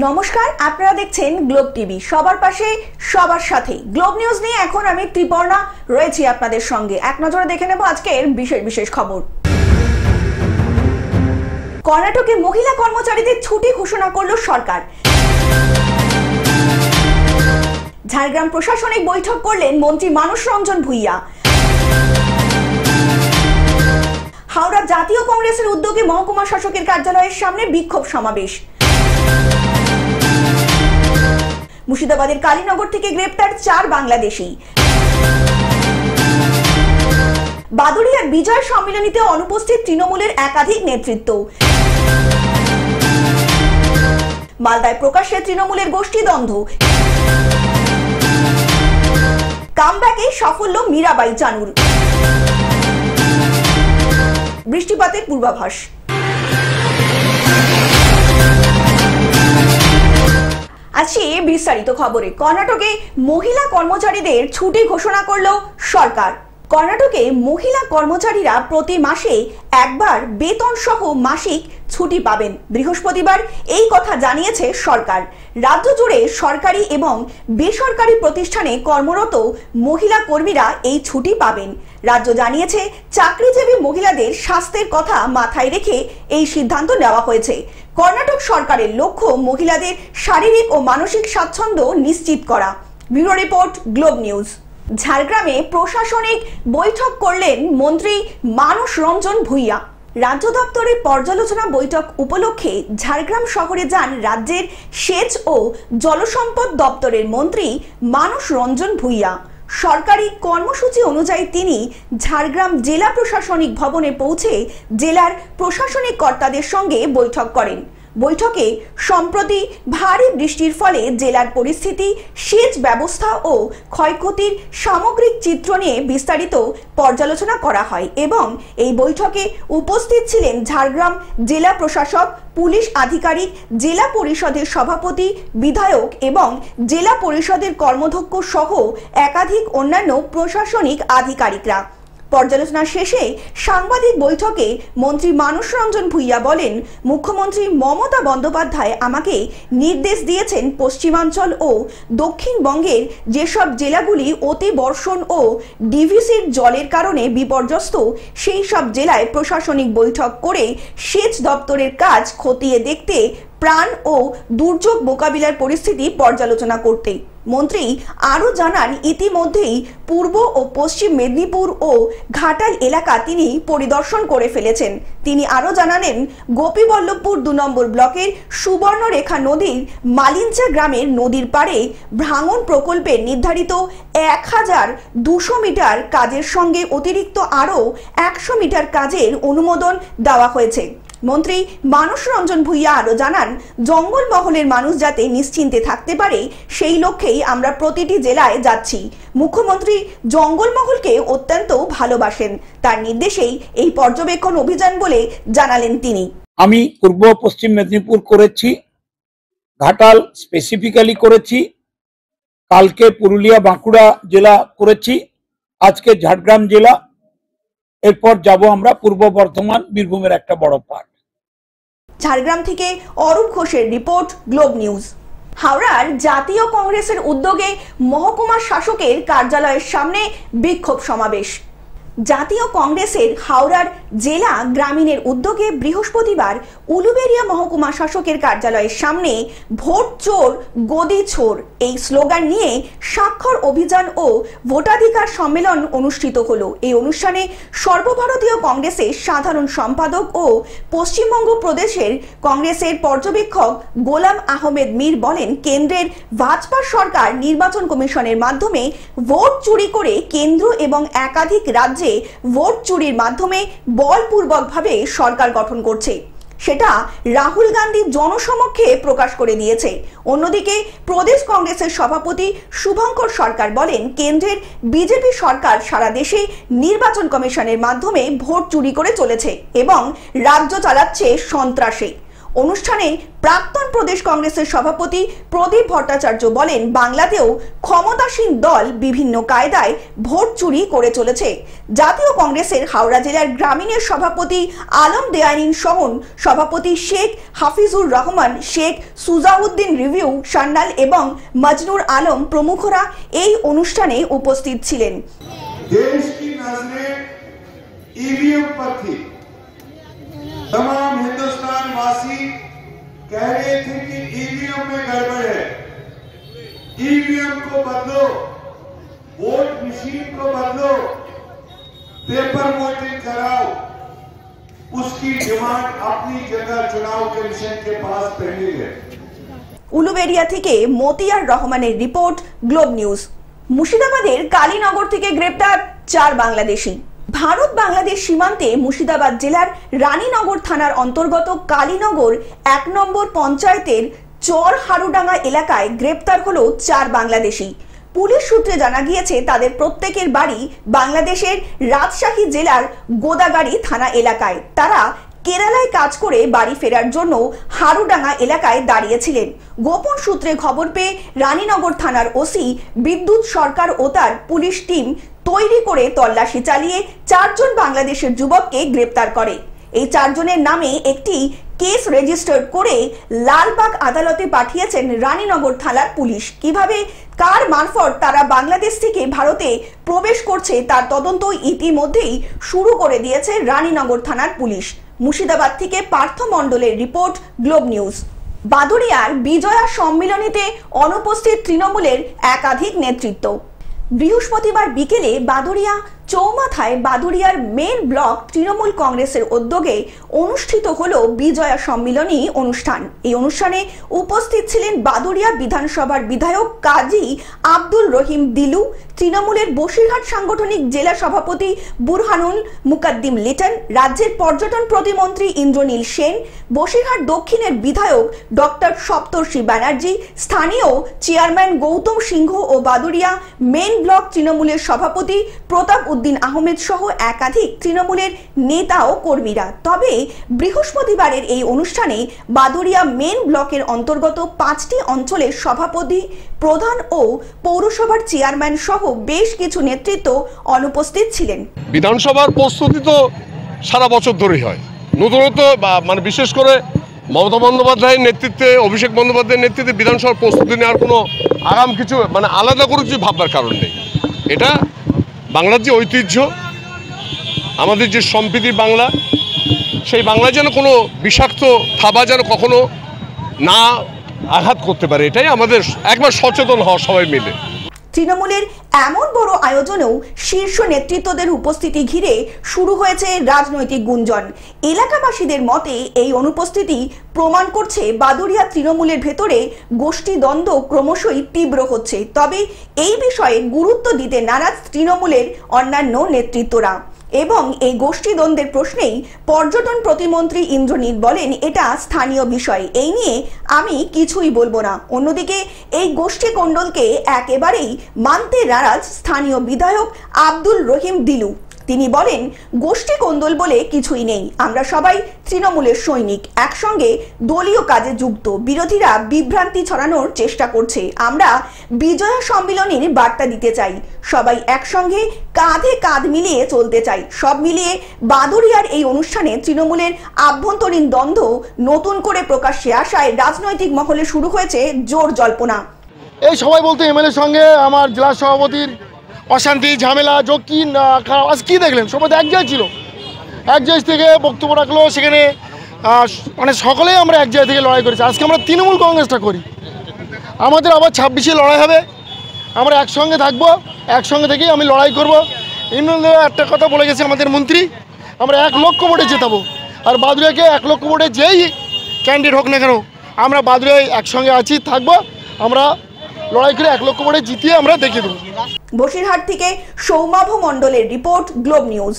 নমস্কার, আপনারা দেখছেন গ্লোব টিভি। সবার পাশে সবার সাথে গ্লোব নিউজ নিয়ে এখন আমি ত্রিপর্ণা রয়েছি আপনাদের সঙ্গে। এক নজরে দেখে নেব আজকের বিশেষ বিশেষ খবর। কর্ণাটকে মহিলা কর্মচারীদের ছুটি ঘোষণা করল সরকার। ঝাড়গ্রাম প্রশাসনিক বৈঠক করলেন মন্ত্রী মানস রঞ্জন ভূঁইয়া। হাওড়া জাতীয় কংগ্রেসের উদ্যোগে মহকুমা শাসকের কার্যালয়ের সামনে বিক্ষোভ সমাবেশ। মুর্শিদাবাদের কালীনগর থেকে গ্রেপ্তার 4 বাংলাদেশি। বাদুড়িয়ার বিজয় সম্মেলনীতে অনুপস্থিত তৃণমূলের একাধিক নেতৃত্ব। মালদায় প্রকাশ্যে তৃণমূলের গোষ্ঠীদ্বন্দ্ব। কামব্যাকে সাফল্য মীরাবাই চানুর। বৃষ্টিপাতের পূর্বাভাস। আজকে বিস্তারিত খবরে। কর্ণাটকে মহিলা কর্মচারীদের ছুটি ঘোষণা করল সরকার। কর্ণাটকে মহিলা কর্মচারীরা প্রতি মাসে একবার বেতন সহ মাসিক ছুটি পাবেন। বৃহস্পতিবার এই কথা জানিয়েছে সরকার। রাজ্য জুড়ে সরকারি এবং বেসরকারি প্রতিষ্ঠানে কর্মরত মহিলা কর্মীরা এই ছুটি পাবেন। রাজ্য জানিয়েছে চাকরিজীবী মহিলাদের স্বাস্থ্যের কথা মাথায় রেখে এই সিদ্ধান্ত নেওয়া হয়েছে। কর্ণাটক সরকারের লক্ষ্য মহিলাদের শারীরিক ও মানসিক স্বাচ্ছন্দ্য নিশ্চিত করা। Bureau report, Globe news. ঝাড়গ্রামে প্রশাসনিক বৈঠক করলেন মন্ত্রী মানস রঞ্জন ভূঁইয়া। রাজ্য দপ্তরের পর্যালোচনা বৈঠক উপলক্ষে ঝাড়গ্রাম শহরে যান রাজ্যের সেচ ও জলসম্পদ দপ্তরের মন্ত্রী মানস রঞ্জন ভূঁইয়া। সরকারি কর্মসূচি অনুযায়ী তিনি ঝাড়গ্রাম জেলা প্রশাসনিক ভবনে পৌঁছে জেলার প্রশাসনিক কর্তাদের সঙ্গে বৈঠক করেন। বৈঠকে সম্প্রতি ভারী বৃষ্টির ফলে জেলার পরিস্থিতি, সেচ ব্যবস্থা ও ক্ষয়ক্ষতির সামগ্রিক চিত্র নিয়ে বিস্তারিত পর্যালোচনা করা হয় এবং এই বৈঠকে উপস্থিত ছিলেন ঝাড়গ্রাম জেলা প্রশাসক, পুলিশ আধিকারিক, জেলা পরিষদের সভাপতি, বিধায়ক এবং জেলা পরিষদের কর্মধ্যক্ষ সহ একাধিক অন্যান্য প্রশাসনিক আধিকারিকরা। পর্যালোচনা শেষে সাংবাদিক বৈঠকে মন্ত্রী মানস রঞ্জন ভূঁইয়া বলেন, মুখ্যমন্ত্রী মমতা বন্দ্যোপাধ্যায় আমাকে নির্দেশ দিয়েছেন পশ্চিমাঞ্চল ও দক্ষিণবঙ্গের যেসব জেলাগুলি অতি বর্ষণ ও ডিভিসির জলের কারণে বিপর্যস্ত সেই সব জেলায় প্রশাসনিক বৈঠক করে সেচ দপ্তরের কাজ খতিয়ে দেখতে, প্রাণ ও দুর্যোগ মোকাবিলার পরিস্থিতি পর্যালোচনা করতে। মন্ত্রী আরও জানান, ইতিমধ্যেই পূর্ব ও পশ্চিম মেদিনীপুর ও ঘাটাল এলাকা তিনি পরিদর্শন করে ফেলেছেন। তিনি আরও জানালেন, গোপীবল্লভপুর 2 নম্বর ব্লকের সুবর্ণরেখা নদীর মালিঞ্চা গ্রামের নদীর পাড়ে ভাঙন প্রকল্পের নির্ধারিত 1200 মিটার কাজের সঙ্গে অতিরিক্ত আরও 100 মিটার কাজের অনুমোদন দেওয়া হয়েছে। মন্ত্রী মানস রঞ্জন ভূঁইয়া আরও জানান, জঙ্গলমহলের মানুষ যাতে নিশ্চিন্তে থাকতে পারে সেই লক্ষ্যেই আমরা প্রতিটি জেলায় যাচ্ছি। মুখ্যমন্ত্রী জঙ্গলমহলকে অত্যন্ত ভালোবাসেন, তার নির্দেশেই এই পর্যবেক্ষণ অভিযান বলে জানালেন তিনি। আমি পূর্ব পশ্চিম মেদিনীপুর করেছি, ঘাটাল স্পেসিফিক্যালি করেছি, কালকে পুরুলিয়া বাঁকুড়া জেলা করেছি, আজকে ঝাড়গ্রাম জেলা, এরপর যাব আমরা পূর্ব বর্ধমান বীরভূমের একটা বড় পার্ট। ঝাড়গ্রাম থেকে অরূপ ঘোষের রিপোর্ট, গ্লোব নিউজ। হাওড়ার জাতীয় কংগ্রেসের উদ্যোগে মহকুমা শাসকের কার্যালয়ের সামনে বিক্ষোভ সমাবেশ। জাতীয় কংগ্রেসের হাওড়ার জেলা গ্রামীণের উদ্যোগে বৃহস্পতিবার উলুবেড়িয়া মহকুমা শাসকের কার্যালয়ের সামনে ভোট চোর গদি ছোর এই স্লোগান নিয়ে স্বাক্ষর অভিযান ও ভোটাধিকার সম্মেলন অনুষ্ঠিত হলো। এই অনুষ্ঠানে সর্বভারতীয় কংগ্রেসের সাধারণ সম্পাদক ও পশ্চিমবঙ্গ প্রদেশের কংগ্রেসের পর্যবেক্ষক গোলাম আহমেদ মীর বলেন, কেন্দ্রের ভাজপা সরকার নির্বাচন কমিশনের মাধ্যমে ভোট চুরি করে কেন্দ্র এবং একাধিক রাজ্যে ভোট চুরির মাধ্যমে বলপূর্বকভাবে সরকার গঠন করছে, সেটা রাহুল গান্ধী জনসমক্ষে প্রকাশ করে দিয়েছে। অন্যদিকে প্রদেশ কংগ্রেসের সভাপতি শুভঙ্কর সরকার বলেন, কেন্দ্রের বিজেপি সরকার সারা দেশে নির্বাচন কমিশনের মাধ্যমে ভোট চুরি করে চলেছে এবং রাজ্য চালাচ্ছে সন্ত্রাসে। অনুষ্ঠানে প্রাক্তন প্রদেশ কংগ্রেসের সভাপতি প্রদীপ ভট্টাচার্য বলেন, বাংলাতেও ক্ষমতাসীন দল বিভিন্ন কায়দায় ভোট চুরি করে চলেছে। জাতীয় কংগ্রেসের হাওড়া জেলার গ্রামীণের সভাপতি আলম দেয়ানিন সোহন, সভাপতি শেখ হাফিজুর রহমান, শেখ সুজাউদ্দিন রিভিউ সান্নাল এবং মজনুর আলম প্রমুখরা এই অনুষ্ঠানে উপস্থিত ছিলেন। देश की नजरें ईवीएम पर थी। तमाम हिंदुस्तान वासी कह रहे थे कि ईवीएम में गड़बड़ है, ईवीएम को बदलो, वोट मशीन को बदलो, पेपर वोटिंग कराओ। उसकी डिमांड अपनी जगह चुनाव कमीशन के पास पहले है। উলুবেড়িয়া থেকে মতিয়ার রহমানের রিপোর্ট, গ্লোব নিউজ। মুর্শিদাবাদের কালীনগর থেকে গ্রেপ্তার 4 বাংলাদেশি। ভারত বাংলাদেশ সীমান্তে মুর্শিদাবাদ জেলার রানীনগর থানার অন্তর্গত কালীনগর 1 নম্বর পঞ্চায়েতের চর হারুডাঙ্গা এলাকায় গ্রেপ্তার হলো 4 বাংলাদেশি। পুলিশ সূত্রে জানা গিয়েছে তাদের প্রত্যেকের বাড়ি বাংলাদেশের রাজশাহী জেলার গোদাগাড়ি থানা এলাকায়। তারা কেরালায় কাজ করে বাড়ি ফেরার জন্য হারুডাঙ্গা এলাকায় দাঁড়িয়েছিলেন। গোপন সূত্রে খবর পেয়ে রানীনগর থানার ওসি বিদ্যুৎ সরকার ও তার পুলিশ টিম তৈরি করে তল্লাশি চালিয়ে 4 জন বাংলাদেশের যুবককে গ্রেপ্তার করে। এই 4 জনের নামে একটি কেস রেজিস্টার করে লালবাগ আদালতে পাঠিয়েছেন রানীনগর থানার পুলিশ। কিভাবে কার মারফত তারা বাংলাদেশ থেকে ভারতে প্রবেশ করছে তার তদন্ত ইতিমধ্যেই শুরু করে দিয়েছে রানীনগর থানার পুলিশ। মুর্শিদাবাদ থেকে পার্থ মণ্ডলের রিপোর্ট, গ্লোব নিউজ। বাদুড়িয়ার বিজয়া সম্মিলনীতে অনুপস্থিত তৃণমূলের একাধিক নেতৃত্ব। বৃহস্পতিবার বিকেলে বাদুড়িয়া চৌমাথায় বাদুড়িয়ার মেন ব্লক তৃণমূল কংগ্রেসের উদ্যোগে অনুষ্ঠিত হলো বিজয়া সম্মিলনী অনুষ্ঠান। এই অনুষ্ঠানে উপস্থিত ছিলেন বাদুড়িয়া বিধানসভার বিধায়ক কাজী আব্দুল রহিম দিলু, তৃণমূলের বসিরহাট সাংগঠনিক জেলা সভাপতি বুরহানুল মুকাদ্দিম লিটন, রাজ্যের পর্যটন প্রতিমন্ত্রী ইন্দ্রনীল সেন, বসিরহাট দক্ষিণের বিধায়ক ডক্টর সপ্তর্ষি ব্যানার্জি, স্থানীয় চেয়ারম্যান গৌতম সিংহ ও বাদুড়িয়া মেন ব্লক তৃণমূলের সভাপতি প্রতাপ উদ্দিন আহমেদ সহ একাধিক তৃণমূলের নেতা ও কর্মীরা। তবে বৃহস্পতিবারের এই অনুষ্ঠানে বাদুড়িয়া মেন ব্লকের অন্তর্গত 5টি অঞ্চলের সভাপতি, প্রধান ও পৌরসভার চেয়ারম্যান সহ বেশ কিছু নেতৃত্ব অনুপস্থিত ছিলেন। বিধানসভার প্রস্তুতি তো সারা বছর ধরেই হয়। নতুনত্ব মানে বিশেষ করে মমতা বন্দ্যোপাধ্যায়ের নেতৃত্বে, অভিষেক বন্দ্যোপাধ্যায়ের নেতৃত্বে বিধানসভার প্রস্তুতি নেওয়ার কোনো আগাম কিছু মানে আলাদা করে কিছু ভাববার কারণ নেই। এটা বাংলার যে ঐতিহ্য, আমাদের যে সম্প্রীতির বাংলা, সেই বাংলা যেন কোনো বিষাক্ত থাবা যেন কখনো না আঘাত করতে পারে, এটাই আমাদের একবার সচেতন হওয়া সবাই মিলে। তৃণমূলের এমন বড় আয়োজনেও শীর্ষ নেতৃত্বদের উপস্থিতি ঘিরে শুরু হয়েছে রাজনৈতিক গুঞ্জন। এলাকাবাসীদের মতে এই অনুপস্থিতি প্রমাণ করছে বাদুড়িয়া তৃণমূলের ভেতরে গোষ্ঠী দ্বন্দ্ব ক্রমশই তীব্র হচ্ছে। তবে এই বিষয়ে গুরুত্ব দিতে নারাজ তৃণমূলের অন্যান্য নেতৃত্বরা এবং এই গোষ্ঠী দ্বন্দ্বের প্রশ্নেই পর্যটন প্রতিমন্ত্রী ইন্দ্রনীল বলেন, এটা স্থানীয় বিষয়, এই নিয়ে আমি কিছুই বলবো না। অন্যদিকে এই গোষ্ঠী কোণ্ডলকে একেবারেই মানতে নারাজ স্থানীয় বিধায়ক আব্দুল রহিম দিলু। তিনি বলেন, গোষ্ঠী কোন্দল বলে কিছুই নেই, আমরা সবাই তৃণমূলের সৈনিক, একসঙ্গে দলীয় কাজে যুক্ত। বিরোধীরা বিভ্রান্তি ছড়ানোর চেষ্টা করছে। আমরা বিজয়া সম্মিলনীর বার্তা দিতে চাই, সবাই একসঙ্গে কাঁধে কাঁধ মিলিয়ে চলতে চাই। সব মিলিয়ে বাদুড়িয়ার এই অনুষ্ঠানে তৃণমূলের আভ্যন্তরীণ দ্বন্দ্ব নতুন করে প্রকাশ্যে আসায় রাজনৈতিক মহলে শুরু হয়েছে জোর জল্পনা। এই সবাই বলতে এমএলএর সঙ্গে আমার জেলা সভাপতির অশান্তি, ঝামেলা, যোগ কি আজ কী দেখলেন? সবাই এক জায়গায় ছিল, এক জায়গা থেকে বক্তব্য রাখলো, সেখানে মানে সকলেই আমরা এক জায়গা থেকে লড়াই করেছি। আজকে আমরা তৃণমূল কংগ্রেসটা করি, আমাদের আবার 26-এ লড়াই হবে, আমরা একসঙ্গে থাকবো, একসঙ্গে থেকেই আমি লড়াই করব। ইন্দ্রনীল একটা কথা বলে গেছে আমাদের মন্ত্রী, আমরা 1 লক্ষ ভোটে জেতাবো। আর বাদুড়িয়াকে 1 লক্ষ ভোটে যেই ক্যান্ডিডেট হোক না কেন, আমরা বাদুড়িয়ায় একসঙ্গে আছি, থাকবো, আমরা লড়াই করে 1 লক্ষ ভোটে জিতিয়ে আমরা দেখিয়ে দেবো। বসিরহাট থেকে সৌমাভ মণ্ডলের রিপোর্ট, গ্লোব নিউজ।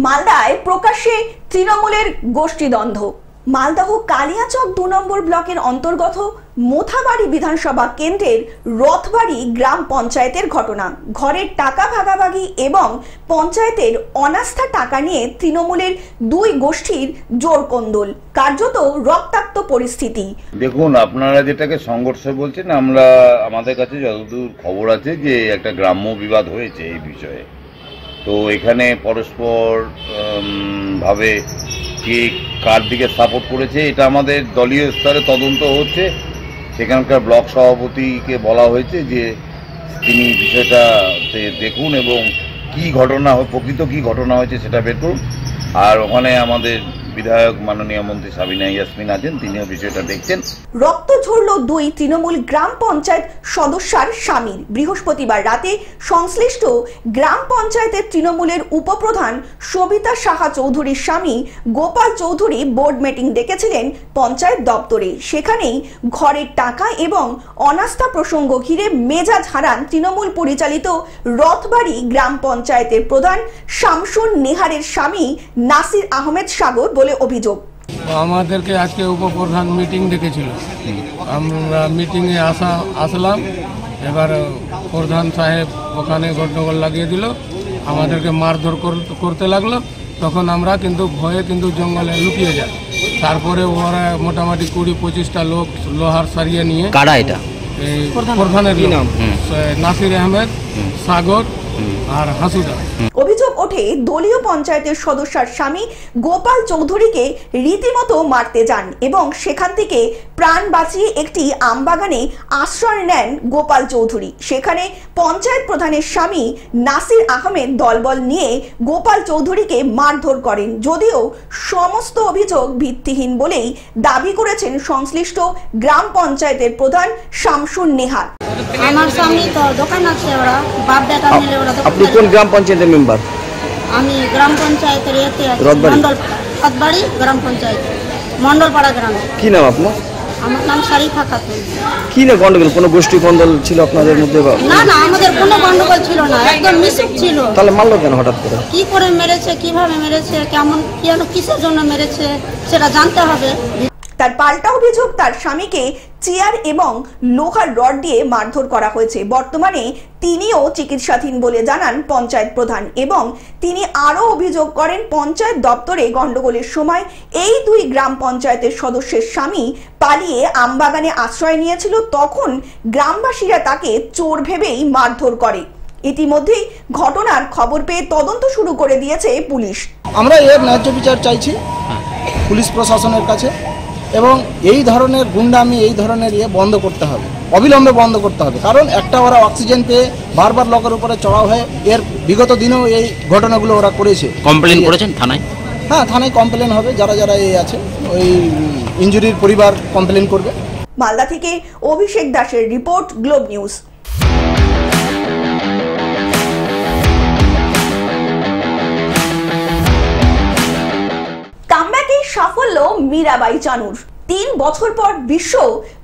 মালদায় প্রকাশ্যে তৃণমূলের গোষ্ঠীদ্বন্দ্ব। মালদহ কালিয়াচক 2 নম্বর ব্লকের অন্তর্গত মোথাবাড়ি বিধানসভা কেন্দ্রের রথবাড়ি গ্রাম পঞ্চায়েতের ঘটনা। ঘরের টাকা ভাগাভাগি এবং পঞ্চায়েতের অনাস্থা টাকা নিয়ে তৃণমূলের দুই গোষ্ঠীর জোরকন্দল, কার্যত রক্তাক্ত পরিস্থিতি। দেখুন, আপনারা যেটাকে সংঘর্ষ বলছেন, আমাদের কাছে যতদূর খবর আছে যে একটা গ্রাম্য বিবাদ হয়েছে এই বিষয়ে। তো এখানে পরস্পর ভাবে কে কার দিকে সাপোর্ট করেছে এটা আমাদের দলীয় স্তরে তদন্ত হচ্ছে। সেখানকার ব্লক সভাপতিকে বলা হয়েছে যে তিনি বিষয়টা দেখুন এবং কি ঘটনা, প্রকৃত কি ঘটনা হয়েছে সেটা বের করুন। আর ওখানে আমাদের বিধায়ক মাননীয় মন্ত্রী সাবিনা ইয়াসমিন আছেন, তিনিও বিষয়টা দেখছেন। রক্ত ঝরল দুই তৃণমূল গ্রাম পঞ্চায়েত সদস্যার স্বামীর। বৃহস্পতিবার রাতে সংশ্লিষ্ট গ্রাম পঞ্চায়েতের তৃণমূলের উপপ্রধান সবিতা সাহা চৌধুরীর স্বামী গোপাল চৌধুরী বোর্ড মিটিং ডেকেছিলেন পঞ্চায়েত দপ্তরে। সেখানেই ঘরের টাকা এবং অনাস্থা প্রসঙ্গ ঘিরে মেজাজ হারান তৃণমূল পরিচালিত রথবাড়ি গ্রাম পঞ্চায়েতের প্রধান শামসুন নেহারের স্বামী নাসির আহমেদ সাগর বলে অভিযোগ। আমাদেরকে আজকে উপপ্রধান মিটিং ডেকেছিল, আমরা মিটিংয়ে আসলাম। এবার প্রধান সাহেব ওখানে গন্ডগোল লাগিয়ে দিল, আমাদেরকে মারধর করতে লাগলো। তখন আমরা কিন্তু ভয়ে কিন্তু জঙ্গলে লুকিয়ে যাই। তারপরে ওরা মোটামুটি 20-25টা লোক লোহার সারিয়ে নিয়ে, কারা এটা প্রধানের নাম নাসির আহমেদ সাগর আর হাসুদা। অভিযোগ ওঠে দলীয় পঞ্চায়েতের সদস্যার স্বামী গোপাল চৌধুরীকে রীতিমতো মারতে যান এবং সেখান থেকে প্রাণ বাঁচিয়ে একটি আমবাগানে আশ্রয় নেন গোপাল চৌধুরী। সেখানে পঞ্চায়েত প্রধানের স্বামী নাসির আহমেদ দলবল নিয়ে গোপাল চৌধুরীকে মারধর করেন। যদিও সমস্ত অভিযোগ ভিত্তিহীন বলেই দাবি করেছেন সংশ্লিষ্ট গ্রাম পঞ্চায়েতের প্রধান শামসুন নেহার। আমার স্বামী তো দোকান আছে, ওরা বাপ বেটা মিলে ওরা। আপনি কোন গ্রাম পঞ্চায়েতের মেম্বার? আমি গ্রাম পঞ্চায়েতের রথবাড়ি গ্রাম পঞ্চায়েত মন্ডলপাড়া গ্রামে। কি নাম আপনার? আমার নাম শারিফা খাতুন। কি না গন্ডগোল, কোনো গোষ্ঠী কন্দল ছিল আপনাদের মধ্যে? না না, আমাদের কোনো গন্ডগোল ছিল না, একদম মিশুক ছিল। তাহলে মারলো কেন হঠাৎ করে? কি করে মেরেছে, কিভাবে মেরেছে, কেমন কিসের জন্য মেরেছে সেটা জানতে হবে। তার পাল্টা অভিযোগ, তার স্বামীকে চেয়ার এবং লোহার রড দিয়ে মারধর করা হয়েছে। বর্তমানে তিনিও চিকিৎসাধীন বলে জানান পঞ্চায়েত প্রধান এবং তিনি আরও অভিযোগ করেন পঞ্চায়েত দপ্তরে গন্ডগোলের সময় এই দুই গ্রাম পঞ্চায়েতের সদস্যের স্বামী পালিয়ে আমবাগানে আশ্রয় নিয়েছিল। তখন গ্রামবাসীরা তাকে চোর ভেবেই মারধর করে। ইতিমধ্যেই ঘটনার খবর পেয়ে তদন্ত শুরু করে দিয়েছে পুলিশ। আমরা এর ন্যায্য বিচার চাইছি পুলিশ প্রশাসনের কাছে এবং এই ধরনের গুন্ডামি, এই ধরনের বন্ধ করতে হবে, অবিলম্বে বন্ধ করতে হবে। কারণ একটা ওরা অক্সিজেন পেয়ে বারবার লোকের উপরে চড়াও হয়ে এর বিগত দিনেও এই ঘটনাগুলো ওরা করেছে। কমপ্লেন করেছেন থানায়? হ্যাঁ, থানায় কমপ্লেন হবে। যারা এই আছে ওই ইনজুরির পরিবার কমপ্লেন করবে। মালদা থেকে অভিষেক দাসের রিপোর্ট, গ্লোব নিউজ। সাফল্য মীরাবাই চানুর। 3 বছর পর বিশ্ব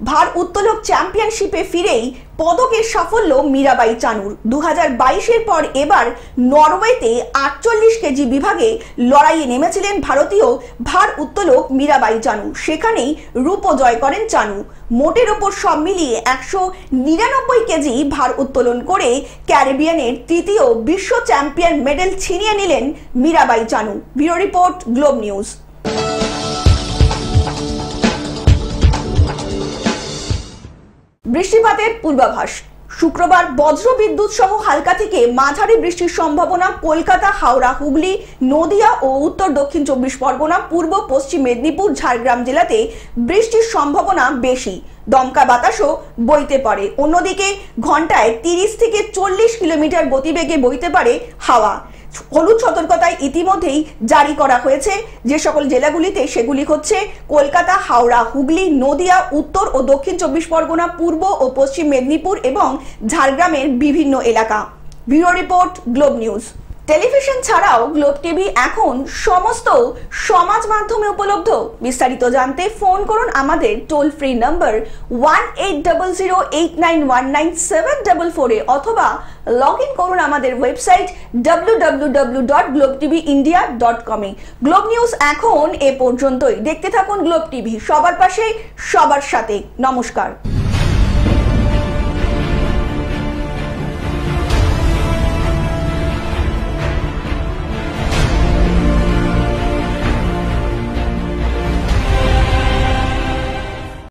ভার উত্তোলক চ্যাম্পিয়নশিপে ফিরেই পদকের সাফল্য মীরাবাই চানুর। 2022-এর পর এবার নরওয়েতে 48 কেজি বিভাগে লড়াইয়ে নেমেছিলেন ভারতীয় ভার উত্তোলক মীরাবাই চানু। সেখানেই রূপ জয় করেন চানু। মোটের ওপর সব মিলিয়ে 199 কেজি ভার উত্তোলন করে ক্যারিবিয়ানের তৃতীয় বিশ্ব চ্যাম্পিয়ন মেডেল ছিনিয়ে নিলেন Mirabai Chanu. Bureau report, Globe News. বৃষ্টিপাতের পূর্বাভাস। শুক্রবার বজ্রবিদ্যুৎ সহ হালকা থেকে মাঝারি বৃষ্টির সম্ভাবনা কলকাতা, হাওড়া, হুগলি, নদিয়া ও উত্তর দক্ষিণ 24 পরগনা, পূর্ব পশ্চিম মেদিনীপুর, ঝাড়গ্রাম জেলাতে বৃষ্টির সম্ভাবনা বেশি। দমকা বাতাসও বইতে পারে। অন্যদিকে ঘন্টায় 30 থেকে 40 কিলোমিটার গতিবেগে বইতে পারে হাওয়া। হলুদ সতর্কতায় ইতিমধ্যেই জারি করা হয়েছে যে সকল জেলাগুলিতে, সেগুলি হচ্ছে কলকাতা, হাওড়া, হুগলি, নদিয়া, উত্তর ও দক্ষিণ 24 পরগনা, পূর্ব ও পশ্চিম মেদিনীপুর এবং ঝাড়গ্রামের বিভিন্ন এলাকা। Bureau report, Globe news. Television ছাড়াও গ্লোব টিভি এখন সমস্ত সমাজ মাধ্যমে উপলব্ধ। বিস্তারিত জানতে ফোন করুন আমাদের টোল ফ্রি নম্বর 180089197444 অথবা লগ ইন করুন আমাদের ওয়েবসাইট www.globetvindia.com এ। গ্লোব নিউজ এখন এ পর্যন্তই। দেখতে থাকুন গ্লোব টিভি, সবার পাশে সবার সাথে। নমস্কার।